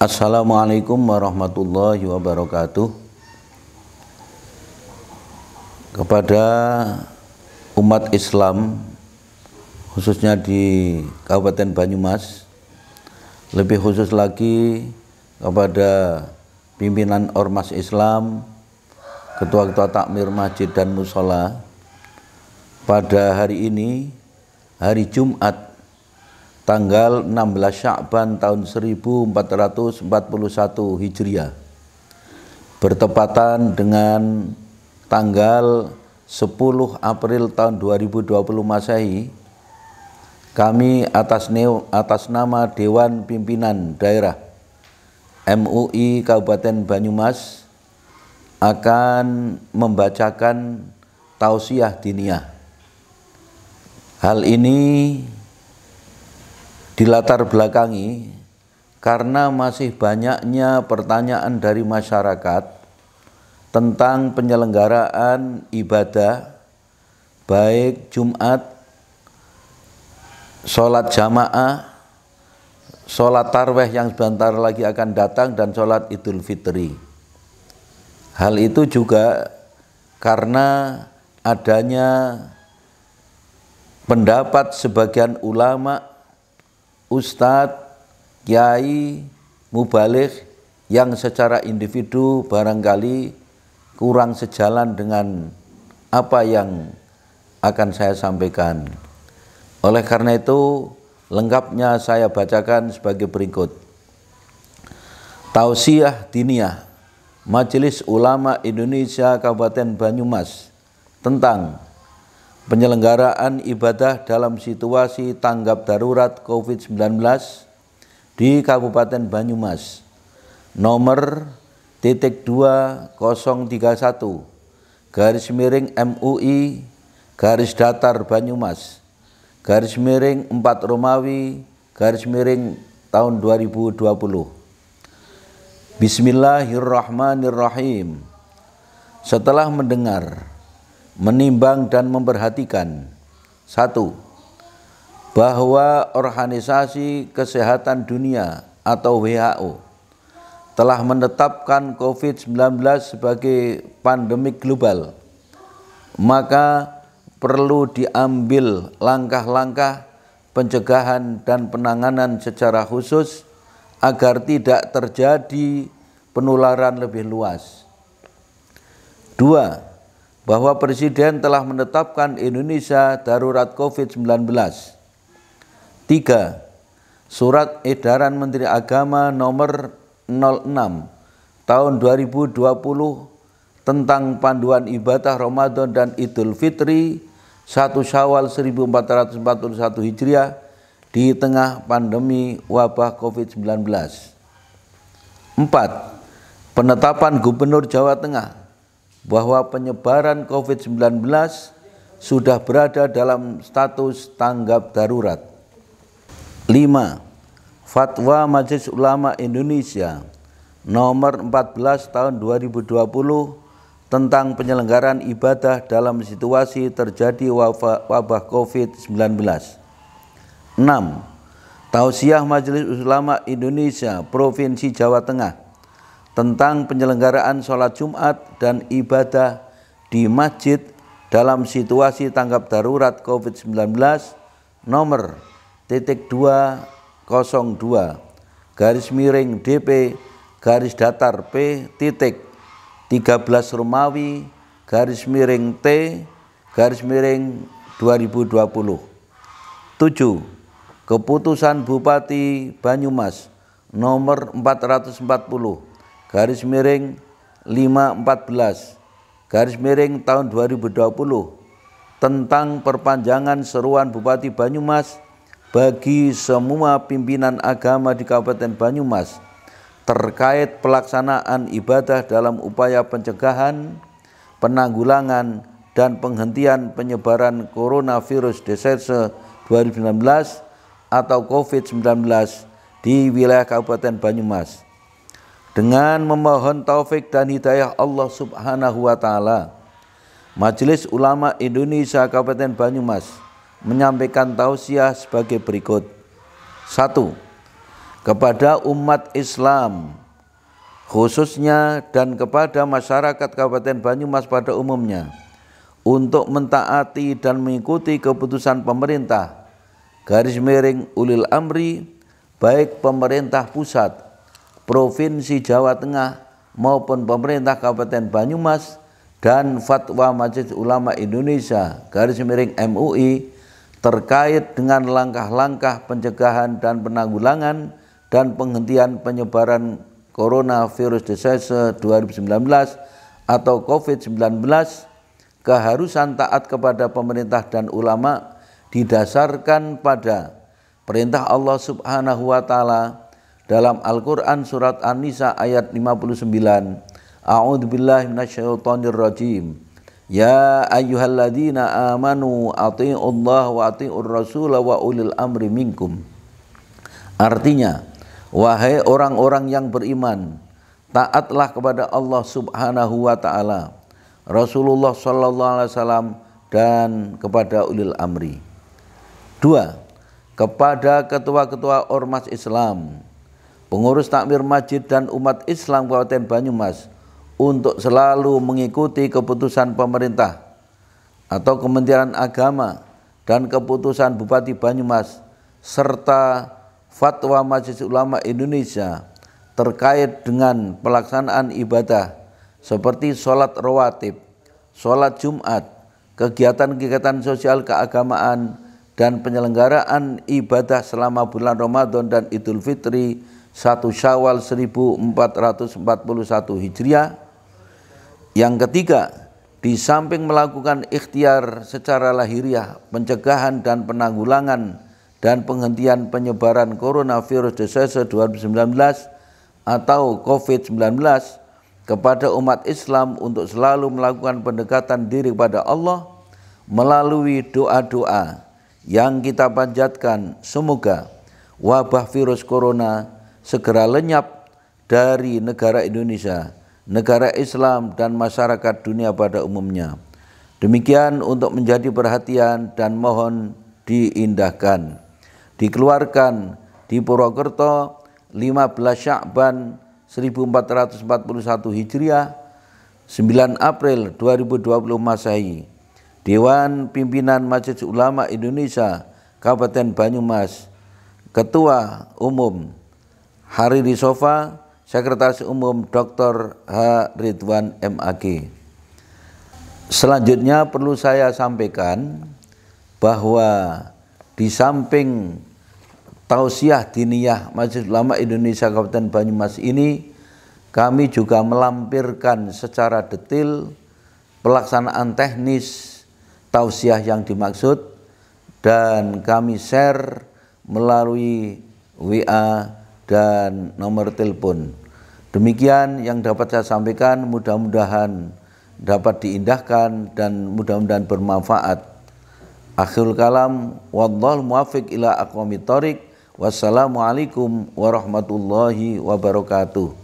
Assalamualaikum warahmatullahi wabarakatuh. Kepada umat Islam, khususnya di Kabupaten Banyumas, lebih khusus lagi kepada pimpinan Ormas Islam, ketua-ketua takmir masjid dan musola, pada hari ini, hari Jumat, tanggal 16 Sya'ban tahun 1441 Hijriah, bertepatan dengan tanggal 10 April tahun 2020 Masehi, kami atas nama Dewan Pimpinan Daerah MUI Kabupaten Banyumas akan membacakan tausiah diniyah. Hal ini dilatar belakangi karena masih banyaknya pertanyaan dari masyarakat tentang penyelenggaraan ibadah baik Jumat, sholat jamaah, sholat tarwih yang sebentar lagi akan datang, dan sholat Idul Fitri. Hal itu juga karena adanya pendapat sebagian ulama, ustadz, kiai, mubaligh yang secara individu barangkali kurang sejalan dengan apa yang akan saya sampaikan. Oleh karena itu, lengkapnya saya bacakan sebagai berikut. Tausiah diniyah Majelis Ulama Indonesia Kabupaten Banyumas tentang penyelenggaraan ibadah dalam situasi tanggap darurat COVID-19 di Kabupaten Banyumas, nomor .2031 /MUI _Banyumas _4 Romawi tahun 2020. Bismillahirrahmanirrahim. Setelah mendengar, menimbang dan memperhatikan: 1. Bahwa Organisasi Kesehatan Dunia atau WHO telah menetapkan COVID-19 sebagai pandemik global, maka perlu diambil langkah-langkah pencegahan dan penanganan secara khusus agar tidak terjadi penularan lebih luas. 2. Bahwa Presiden telah menetapkan Indonesia darurat COVID-19. 3. Surat Edaran Menteri Agama nomor 06 tahun 2020 tentang panduan ibadah Ramadan dan Idul Fitri 1 Syawal 1441 Hijriah di tengah pandemi wabah COVID-19. 4. Penetapan Gubernur Jawa Tengah bahwa penyebaran COVID-19 sudah berada dalam status tanggap darurat. 5. Fatwa Majelis Ulama Indonesia nomor 14 tahun 2020 tentang penyelenggaraan ibadah dalam situasi terjadi wabah COVID-19. 6. Tausiah Majelis Ulama Indonesia Provinsi Jawa Tengah tentang penyelenggaraan sholat Jumat dan ibadah di masjid dalam situasi tanggap darurat COVID-19 nomor .202 /DP _P.13 Romawi _T_2020. 7. Keputusan Bupati Banyumas nomor 440 /514 tahun 2020 tentang perpanjangan seruan Bupati Banyumas bagi semua pimpinan agama di Kabupaten Banyumas terkait pelaksanaan ibadah dalam upaya pencegahan, penanggulangan, dan penghentian penyebaran coronavirus disease 2019 atau COVID-19 di wilayah Kabupaten Banyumas. Dengan memohon taufik dan hidayah Allah Subhanahu wa Ta'ala, Majelis Ulama Indonesia Kabupaten Banyumas menyampaikan tausiah sebagai berikut. 1. kepada umat Islam khususnya dan kepada masyarakat Kabupaten Banyumas pada umumnya untuk mentaati dan mengikuti keputusan pemerintah garis miring ulil amri, baik pemerintah pusat, Provinsi Jawa Tengah maupun pemerintah Kabupaten Banyumas, dan fatwa Majelis Ulama Indonesia garis miring MUI terkait dengan langkah-langkah pencegahan dan penanggulangan dan penghentian penyebaran coronavirus disease 2019 atau COVID-19. Keharusan taat kepada pemerintah dan ulama didasarkan pada perintah Allah Subhanahu wa taala dalam Al-Qur'an surat An-Nisa ayat 59. A'udzubillahi minasyaitonir rajim. Ya ayyuhalladzina amanu athi'ullaha wa athi'ur rasul wa ulil amri minkum. Artinya, wahai orang-orang yang beriman, taatlah kepada Allah Subhanahu wa taala, Rasulullah sallallahu alaihi wasallam, dan kepada ulil amri. 2. Kepada ketua-ketua ormas Islam, pengurus takmir masjid dan umat Islam Kabupaten Banyumas untuk selalu mengikuti keputusan pemerintah atau Kementerian Agama dan keputusan Bupati Banyumas serta fatwa Majelis Ulama Indonesia terkait dengan pelaksanaan ibadah seperti sholat rawatib, sholat Jumat, kegiatan-kegiatan sosial keagamaan, dan penyelenggaraan ibadah selama bulan Ramadan dan Idul Fitri 1 Syawal 1441 Hijriah. Yang ketiga, di samping melakukan ikhtiar secara lahiriah pencegahan dan penanggulangan dan penghentian penyebaran coronavirus disease 2019 atau COVID-19 kepada umat Islam untuk selalu melakukan pendekatan diri kepada Allah melalui doa-doa yang kita panjatkan semoga wabah virus corona segera lenyap dari negara Indonesia, negara Islam, dan masyarakat dunia pada umumnya. Demikian untuk menjadi perhatian dan mohon diindahkan. Dikeluarkan di Purwokerto 15 Sya'ban 1441 Hijriah, 9 April 2020 Masehi. Dewan Pimpinan Majelis Ulama Indonesia Kabupaten Banyumas, Ketua Umum Hariri Sofa, Sekretaris Umum Dr. H. Ridwan MAG. Selanjutnya perlu saya sampaikan bahwa di samping tausiah diniyah Majelis Ulama Indonesia Kabupaten Banyumas ini, kami juga melampirkan secara detail pelaksanaan teknis tausiah yang dimaksud dan kami share melalui WA dan nomor telepon. Demikian yang dapat saya sampaikan, mudah-mudahan dapat diindahkan dan mudah-mudahan bermanfaat. Akhirul kalam, wallahul muwaffiq ila aqwamit thoriq. Wassalamualaikum warahmatullahi wabarakatuh.